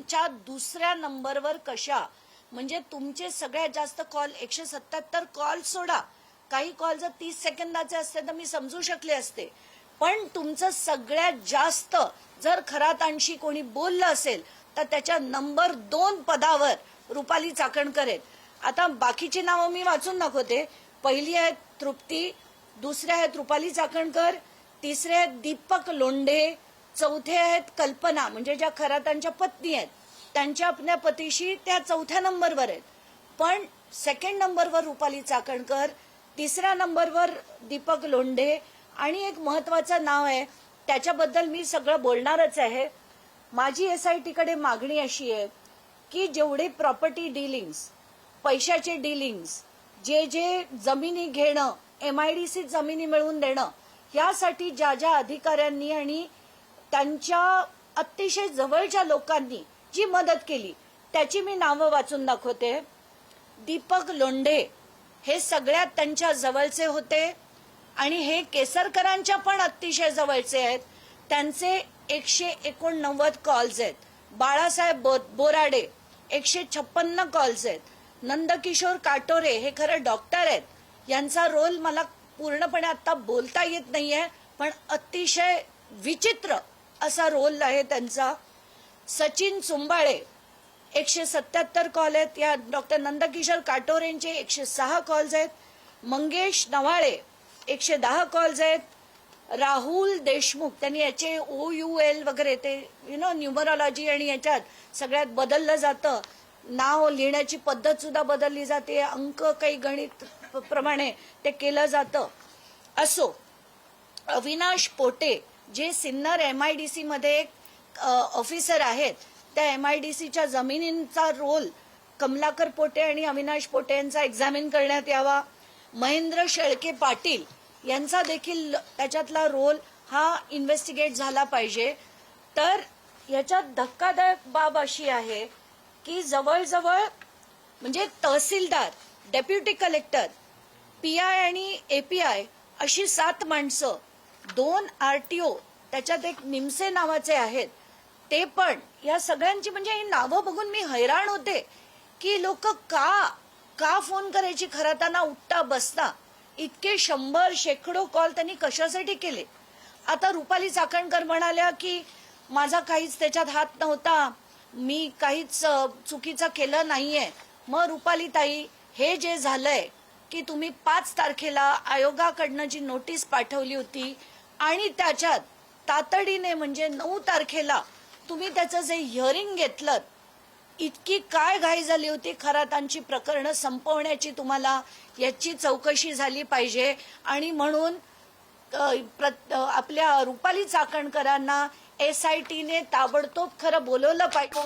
तुमच्या दुसऱ्या नंबरवर कशा, म्हणजे तुमचे सगळ्यात जास्त कॉल 177 कॉल सोडा, काही कॉल जर 30 सेकंदाचे असते तर मी समजू शकले असते, पण तुमचं सगळ्यात जास्त जर खरातांशी कोणी बोललं असेल तर त्याच्या नंबर 2 पदावर रुपाली चाकणकर आहेत. आता बाकीची नावं मी वाचून दाखवते. पहिली आहेत तृप्ती, दुसऱ्या आहेत रुपाली चाकणकर, तिसरे आहेत दीपक लोंढे, चौथे आहेत कल्पना, म्हणजे ज्या खरातांच्या पत्नी आहेत त्यांच्या आपल्या पतीशी त्या चौथ्या नंबरवर आहेत. पण सेकंड नंबरवर रुपाली चाकणकर, तिसऱ्या नंबरवर दीपक लोंढे, आणि एक महत्वाचं नाव आहे त्याच्याबद्दल मी सगळं बोलणारच आहे. माझी SIT कडे मागणी अशी आहे की जेवढे प्रॉपर्टी डिलिंग्स, पैशाचे डिलिंग्स, जे जे जमिनी घेणं, MIDC जमिनी मिळवून देणं, यासाठी ज्या ज्या अधिकाऱ्यांनी आणि त्यांच्या अतिशय जवळच्या लोकांनी जी मदत केली त्याची मी नावं वाचून दाखवते. दीपक लोंढे हे सगळ्यात त्यांच्या जवळचे होते आणि हे केसरकरांच्या पण अतिशय जवळचे आहेत. त्यांचे 189 कॉल्स आहेत. बाळासाहेब बोराडे 156 कॉल्स आहेत. नंदकिशोर काटोरे हे खरं डॉक्टर आहेत, यांचा रोल मला पूर्णपणे आता बोलता येत नाहीये, पण अतिशय विचित्र असा रोल आहे त्यांचा. सचिन चुंबाळे 177 कॉल आहेत. या डॉक्टर नंदकिशोर काटोरेंचे 106 कॉल्स आहेत. मंगेश नवाळे 110 कॉल्स आहेत. राहुल देशमुख, त्यांनी याचे OUL वगैरे ते न्यूमरॉलॉजी आणि याच्यात सगळ्यात बदललं जातं, नाव लिहिण्याची पद्धत सुद्धा बदलली जाते, अंक काही गणित प्रमाणे ते केलं जातं. असो, अविनाश पोटे जे सिन्नर MIDC मध्ये ऑफिसर आहेत, त्या MIDCच्या जमिनींचा रोल कमलाकर पोटे आणि अविनाश पोटे यांचा एक्झामिन करण्यात यावा. महेंद्र शेळके पाटील यांचा देखील त्याच्यातला रोल हा इन्व्हेस्टिगेट झाला पाहिजे. तर याच्यात धक्कादायक बाब अशी आहे की जवळजवळ म्हणजे तहसीलदार, डेप्युटी कलेक्टर, PI आणि API अशी 7 माणसं, 2 RTO, त्याच्यात एक निमसे नावाचे आहेत ते पण, या सगळ्यांची म्हणजे ही नावं बघून मी हैराण होते की लोक का फोन करायची खराताना उठता बसता. इतके 100 शेकडो कॉल त्यांनी कशासाठी केले. आता रुपाली चाकणकर म्हणाल्या की माझा काहीच त्याच्यात हात नव्हता, मी काहीच चुकीचं केलं नाहीये. मग रुपाली ताई, हे जे झालंय की तुम्ही 5 तारखेला आयोगाकडनं जी नोटीस पाठवली होती आणि त्याच्यात तातडीने म्हणजे 9 तारखेला तुम्ही त्याचं जे हिअरिंग घेतलं, इतकी काय घाई झाली होती खरातांची प्रकरणं संपवण्याची, तुम्हाला याची चौकशी झाली पाहिजे. आणि म्हणून आपल्या रुपाली चाकणकरांना SITने ताबडतोब खरं बोलवलं पाहिजे.